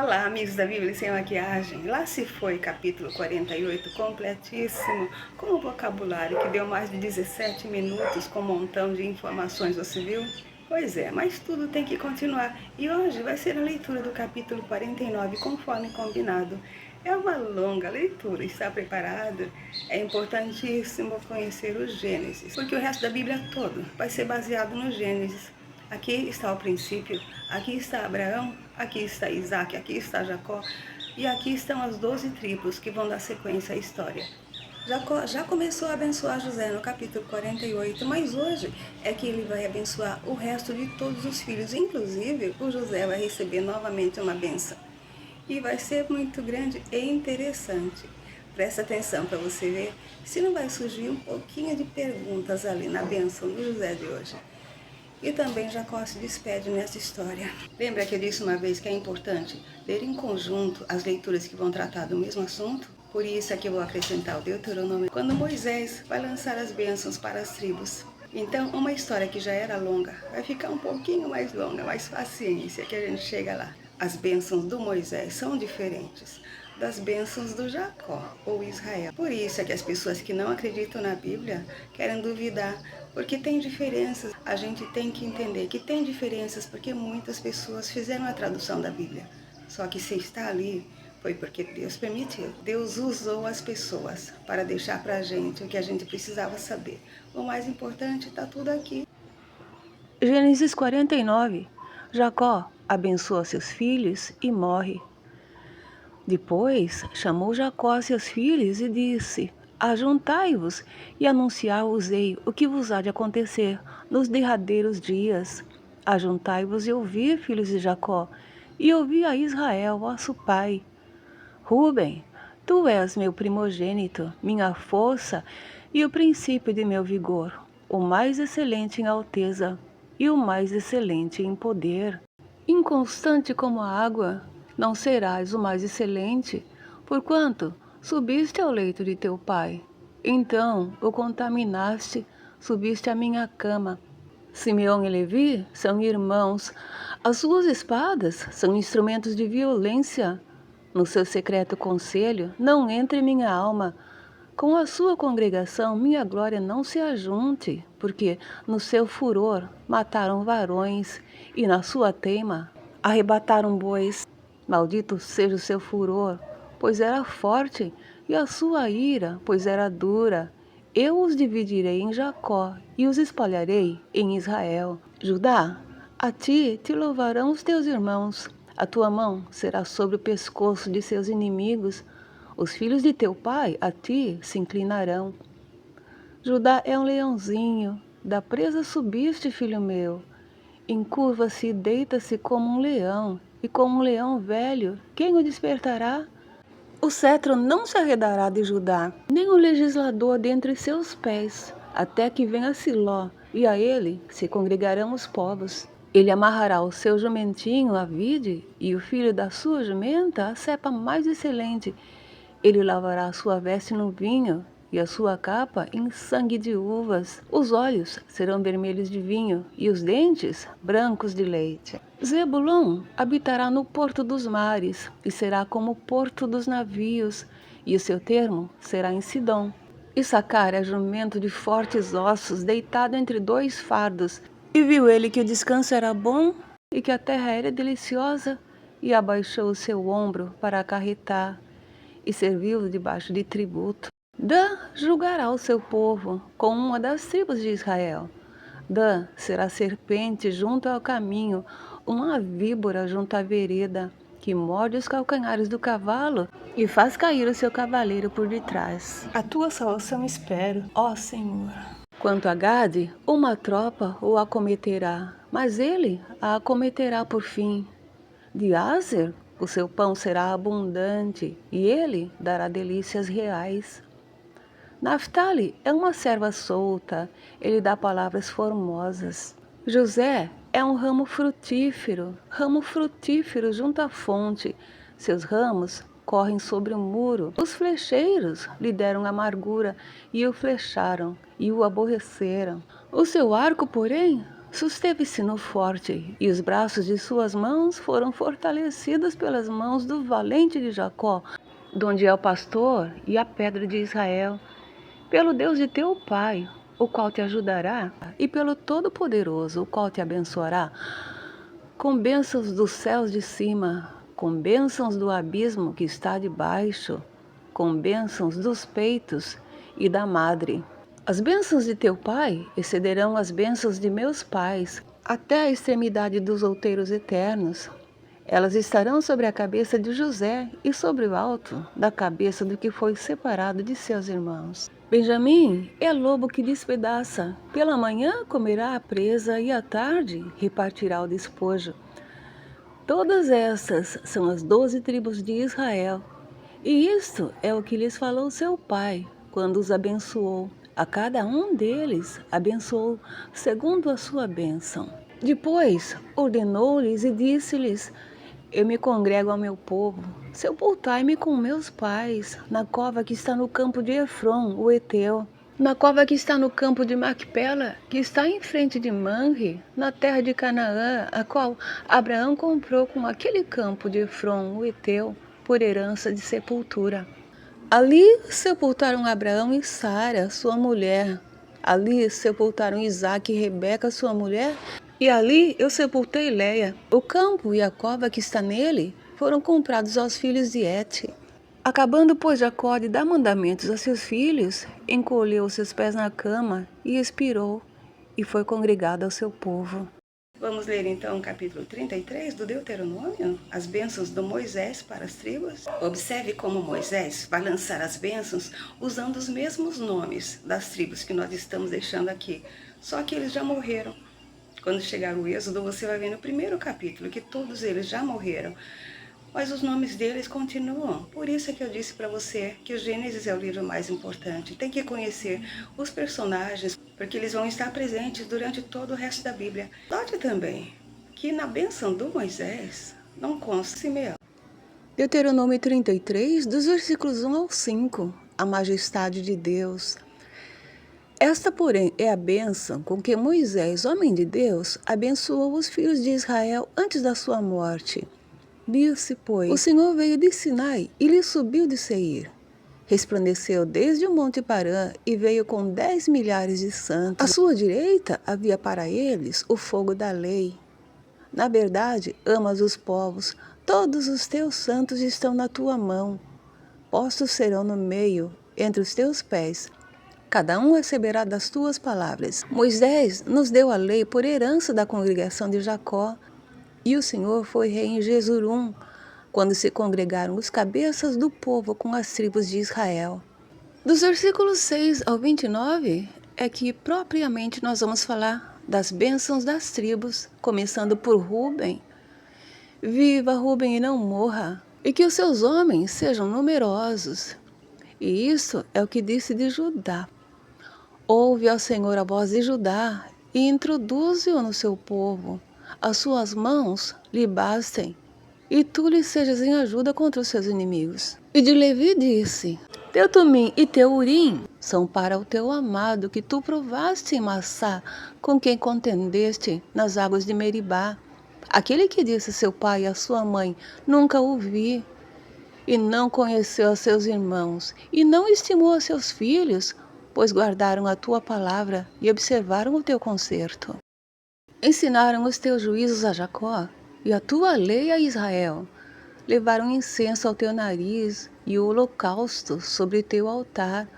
Olá, amigos da Bíblia Sem Maquiagem. Lá se foi, capítulo 48, completíssimo, com um vocabulário que deu mais de 17 minutos, com um montão de informações, você viu? Pois é, mas tudo tem que continuar. E hoje vai ser a leitura do capítulo 49, conforme combinado. É uma longa leitura, está preparado? É importantíssimo conhecer o Gênesis, porque o resto da Bíblia todo vai ser baseado no Gênesis. Aqui está o princípio, aqui está Abraão, aqui está Isaac, aqui está Jacó, e aqui estão as 12 tribos que vão dar sequência à história. Jacó já começou a abençoar José no capítulo 48, mas hoje é que ele vai abençoar o resto de todos os filhos, inclusive o José vai receber novamente uma benção. E vai ser muito grande e interessante. Presta atenção para você ver se não vai surgir um pouquinho de perguntas ali na benção do José de hoje. E também Jacó se despede nessa história. Lembra que eu disse uma vez que é importante ler em conjunto as leituras que vão tratar do mesmo assunto? Por isso é que eu vou acrescentar o Deuteronômio quando Moisés vai lançar as bênçãos para as tribos. Então, uma história que já era longa vai ficar um pouquinho mais longa, mas paciência que a gente chega lá. As bênçãos do Moisés são diferentes das bênçãos do Jacó ou Israel. Por isso é que as pessoas que não acreditam na Bíblia querem duvidar, porque tem diferenças. A gente tem que entender que tem diferenças porque muitas pessoas fizeram a tradução da Bíblia. Só que se está ali foi porque Deus permitiu. Deus usou as pessoas para deixar para a gente o que a gente precisava saber. O mais importante está tudo aqui. Gênesis 49. Jacó abençoa seus filhos e morre. Depois chamou Jacó a seus filhos e disse: Ajuntai-vos e anunciar-vos-ei o que vos há de acontecer nos derradeiros dias. Ajuntai-vos e ouvi, filhos de Jacó, e ouvi a Israel, vosso pai. Rúben, tu és meu primogênito, minha força e o princípio de meu vigor, o mais excelente em alteza e o mais excelente em poder. Inconstante como a água, não serás o mais excelente, porquanto subiste ao leito de teu pai. Então o contaminaste, subiste à minha cama. Simeão e Levi são irmãos. As suas espadas são instrumentos de violência. No seu secreto conselho não entre minha alma. Com a sua congregação minha glória não se ajunte, porque no seu furor mataram varões, e na sua teima arrebataram bois. Maldito seja o seu furor, pois era forte, e a sua ira, pois era dura. Eu os dividirei em Jacó, e os espalharei em Israel. Judá, a ti te louvarão os teus irmãos. A tua mão será sobre o pescoço de seus inimigos. Os filhos de teu pai a ti se inclinarão. Judá é um leãozinho, da presa subiste, filho meu. Encurva-se e deita-se como um leão, e como um leão velho, quem o despertará? O cetro não se arredará de Judá, nem o legislador dentre seus pés, até que venha Siló, e a ele se congregarão os povos. Ele amarrará o seu jumentinho à vide, e o filho da sua jumenta à cepa mais excelente. Ele lavará a sua veste no vinho, e a sua capa em sangue de uvas. Os olhos serão vermelhos de vinho, e os dentes brancos de leite. Zebulon habitará no porto dos mares, e será como o porto dos navios, e o seu termo será em Sidom. Issacar é jumento de fortes ossos, deitado entre dois fardos. E viu ele que o descanso era bom, e que a terra era deliciosa, e abaixou o seu ombro para acarretar, e serviu debaixo de tributo. Dan julgará o seu povo com uma das tribos de Israel. Dan será serpente junto ao caminho, uma víbora junto à vereda, que morde os calcanhares do cavalo e faz cair o seu cavaleiro por detrás. A tua salvação espero, ó Senhor. Quanto a Gade, uma tropa o acometerá, mas ele a acometerá por fim. De Aser, o seu pão será abundante, e ele dará delícias reais. Naftali é uma serva solta, ele dá palavras formosas. José é um ramo frutífero junto à fonte. Seus ramos correm sobre o muro. Os flecheiros lhe deram amargura, e o flecharam, e o aborreceram. O seu arco, porém, susteve-se no forte, e os braços de suas mãos foram fortalecidos pelas mãos do valente de Jacó, donde é o pastor e a pedra de Israel, pelo Deus de teu pai, o qual te ajudará, e pelo Todo-Poderoso, o qual te abençoará, com bênçãos dos céus de cima, com bênçãos do abismo que está debaixo, com bênçãos dos peitos e da madre. As bênçãos de teu pai excederão as bênçãos de meus pais, até a extremidade dos outeiros eternos. Elas estarão sobre a cabeça de José e sobre o alto da cabeça do que foi separado de seus irmãos. Benjamim é lobo que despedaça. Pela manhã comerá a presa e à tarde repartirá o despojo. Todas estas são as 12 tribos de Israel. E isto é o que lhes falou seu pai, quando os abençoou. A cada um deles abençoou segundo a sua bênção. Depois ordenou-lhes e disse-lhes: eu me congrego ao meu povo, sepultai-me com meus pais, na cova que está no campo de Efron, o Eteu, na cova que está no campo de Macpela, que está em frente de Manre, na terra de Canaã, a qual Abraão comprou com aquele campo de Efron, o Eteu, por herança de sepultura. Ali sepultaram Abraão e Sara, sua mulher. Ali sepultaram Isaque e Rebeca, sua mulher. E ali eu sepultei Leia. O campo e a cova que está nele foram comprados aos filhos de Et. Acabando, pois, Jacó de dar mandamentos a seus filhos, encolheu seus pés na cama e expirou, e foi congregado ao seu povo. Vamos ler então o capítulo 33 do Deuteronômio, as bênçãos do Moisés para as tribos. Observe como Moisés vai lançar as bênçãos usando os mesmos nomes das tribos que nós estamos deixando aqui, só que eles já morreram. Quando chegar o Êxodo, você vai ver no primeiro capítulo que todos eles já morreram, mas os nomes deles continuam. Por isso é que eu disse para você que o Gênesis é o livro mais importante. Tem que conhecer os personagens, porque eles vão estar presentes durante todo o resto da Bíblia. Note também que na bênção do Moisés não consta Simeão. Deuteronômio 33, dos versículos 1 ao 5, a majestade de Deus. Esta, porém, é a bênção com que Moisés, homem de Deus, abençoou os filhos de Israel antes da sua morte. Viu-se, pois, o Senhor veio de Sinai e lhe subiu de Seir. Resplandeceu desde o monte Parã e veio com 10 milhares de santos. À sua direita havia para eles o fogo da lei. Na verdade, amas os povos, todos os teus santos estão na tua mão. Postos serão no meio, entre os teus pés. Cada um receberá das tuas palavras. Moisés nos deu a lei por herança da congregação de Jacó, e o Senhor foi rei em Jesurum, quando se congregaram os cabeças do povo com as tribos de Israel. Dos versículos 6 ao 29 é que propriamente nós vamos falar das bênçãos das tribos, começando por Ruben. Viva Ruben e não morra, e que os seus homens sejam numerosos. E isso é o que disse de Judá. Ouve ao Senhor a voz de Judá e introduze-o no seu povo. As suas mãos lhe bastem, e tu lhe sejas em ajuda contra os seus inimigos. E de Levi disse: teu Tumim e teu Urim são para o teu amado, que tu provaste em Massá, com quem contendeste nas águas de Meribá. Aquele que disse a seu pai e a sua mãe: nunca o vi, e não conheceu a seus irmãos, e não estimou a seus filhos, pois guardaram a tua palavra e observaram o teu concerto. Ensinaram os teus juízos a Jacó e a tua lei a Israel. Levaram incenso ao teu nariz e o holocausto sobre teu altar.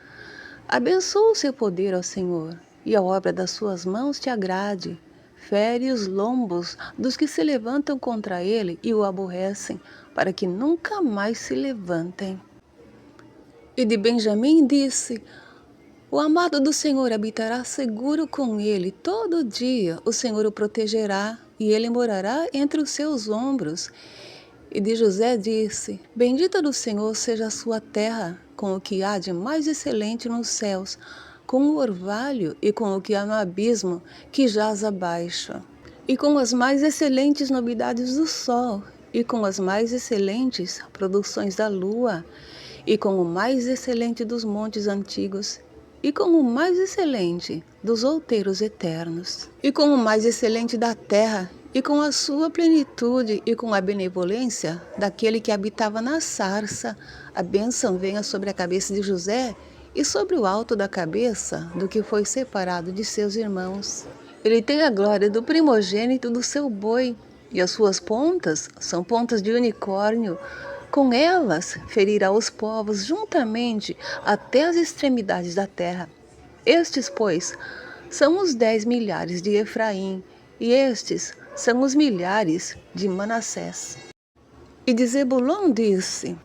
Abençoa o seu poder, ó Senhor, e a obra das suas mãos te agrade. Fere os lombos dos que se levantam contra ele e o aborrecem, para que nunca mais se levantem. E de Benjamim disse: o amado do Senhor habitará seguro com ele. Todo dia o Senhor o protegerá e ele morará entre os seus ombros. E de José disse: bendita do Senhor seja a sua terra, com o que há de mais excelente nos céus, com o orvalho e com o que há no abismo que jaz abaixo, e com as mais excelentes novidades do sol, e com as mais excelentes produções da lua, e com o mais excelente dos montes antigos, e com o mais excelente dos outeiros eternos, e com o mais excelente da terra, e com a sua plenitude, e com a benevolência daquele que habitava na sarça, a bênção venha sobre a cabeça de José e sobre o alto da cabeça do que foi separado de seus irmãos. Ele tem a glória do primogênito do seu boi, e as suas pontas são pontas de unicórnio. Com elas ferirá os povos juntamente até as extremidades da terra. Estes, pois, são os 10 milhares de Efraim, e estes são os milhares de Manassés. E de Zebulon disse: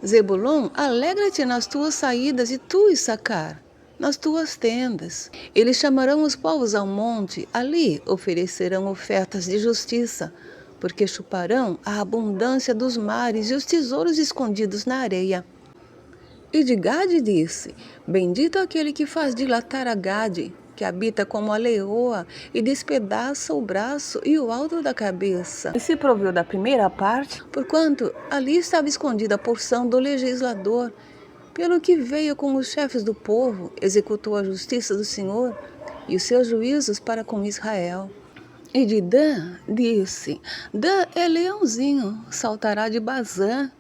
Zebulon, alegra-te nas tuas saídas, e tu, Issacar, nas tuas tendas. Eles chamarão os povos ao monte, ali oferecerão ofertas de justiça, porque chuparão a abundância dos mares e os tesouros escondidos na areia. E de Gade disse: Bendito aquele que faz dilatar a Gade, que habita como a leoa e despedaça o braço e o alto da cabeça. E se proveu da primeira parte, porquanto ali estava escondida a porção do legislador, pelo que veio com os chefes do povo, executou a justiça do Senhor e os seus juízos para com Israel. E de Dan disse: Dan é leãozinho, saltará de Bazã.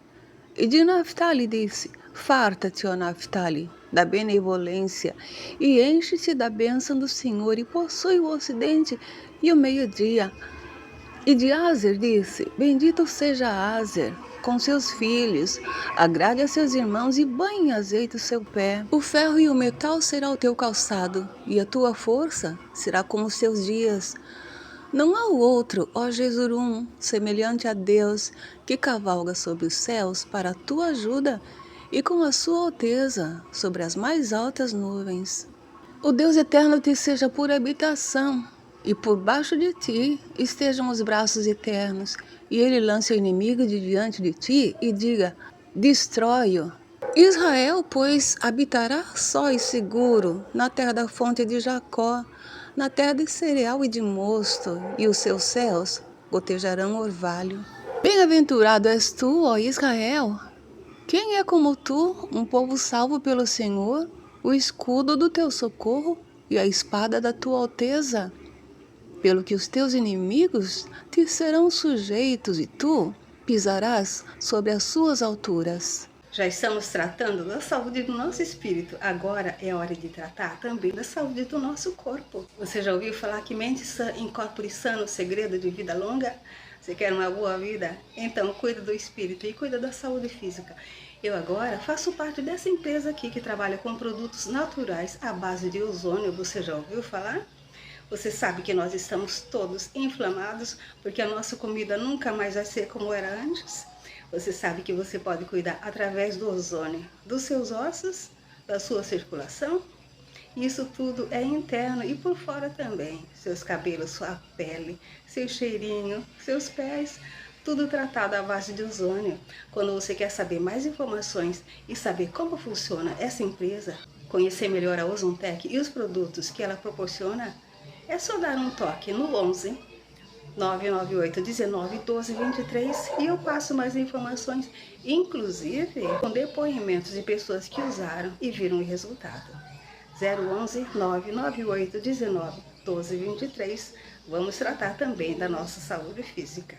E de Naphtali disse: Farta-te, ó Naphtali, da benevolência, e enche-te da bênção do Senhor, e possui o ocidente e o meio-dia. E de Aser disse: Bendito seja Aser, com seus filhos, agrade a seus irmãos e banhe em azeite o seu pé. O ferro e o metal será o teu calçado, e a tua força será como os seus dias. Não há outro, ó Jesurum, semelhante a Deus, que cavalga sobre os céus para a tua ajuda e com a sua alteza sobre as mais altas nuvens. O Deus eterno te seja por habitação, e por baixo de ti estejam os braços eternos, e ele lance o inimigo de diante de ti e diga: destrói-o. Israel, pois, habitará só e seguro na terra da fonte de Jacó, na terra de cereal e de mosto, e os seus céus gotejarão orvalho. Bem-aventurado és tu, ó Israel! Quem é como tu, um povo salvo pelo Senhor, o escudo do teu socorro e a espada da tua alteza? Pelo que os teus inimigos te serão sujeitos e tu pisarás sobre as suas alturas. Já estamos tratando da saúde do nosso espírito. Agora é hora de tratar também da saúde do nosso corpo. Você já ouviu falar que mente sã, em corpore sano, segredo de vida longa? Você quer uma boa vida? Então cuida do espírito e cuida da saúde física. Eu agora faço parte dessa empresa aqui que trabalha com produtos naturais à base de ozônio. Você já ouviu falar? Você sabe que nós estamos todos inflamados porque a nossa comida nunca mais vai ser como era antes? Você sabe que você pode cuidar através do ozônio dos seus ossos, da sua circulação? Isso tudo é interno e por fora também. Seus cabelos, sua pele, seu cheirinho, seus pés, tudo tratado à base de ozônio. Quando você quer saber mais informações e saber como funciona essa empresa, conhecer melhor a Ozontec e os produtos que ela proporciona, é só dar um toque no 11 998 19 12 23 e eu passo mais informações, inclusive com depoimentos de pessoas que usaram e viram o resultado. 011 998 19 12 23. Vamos tratar também da nossa saúde física.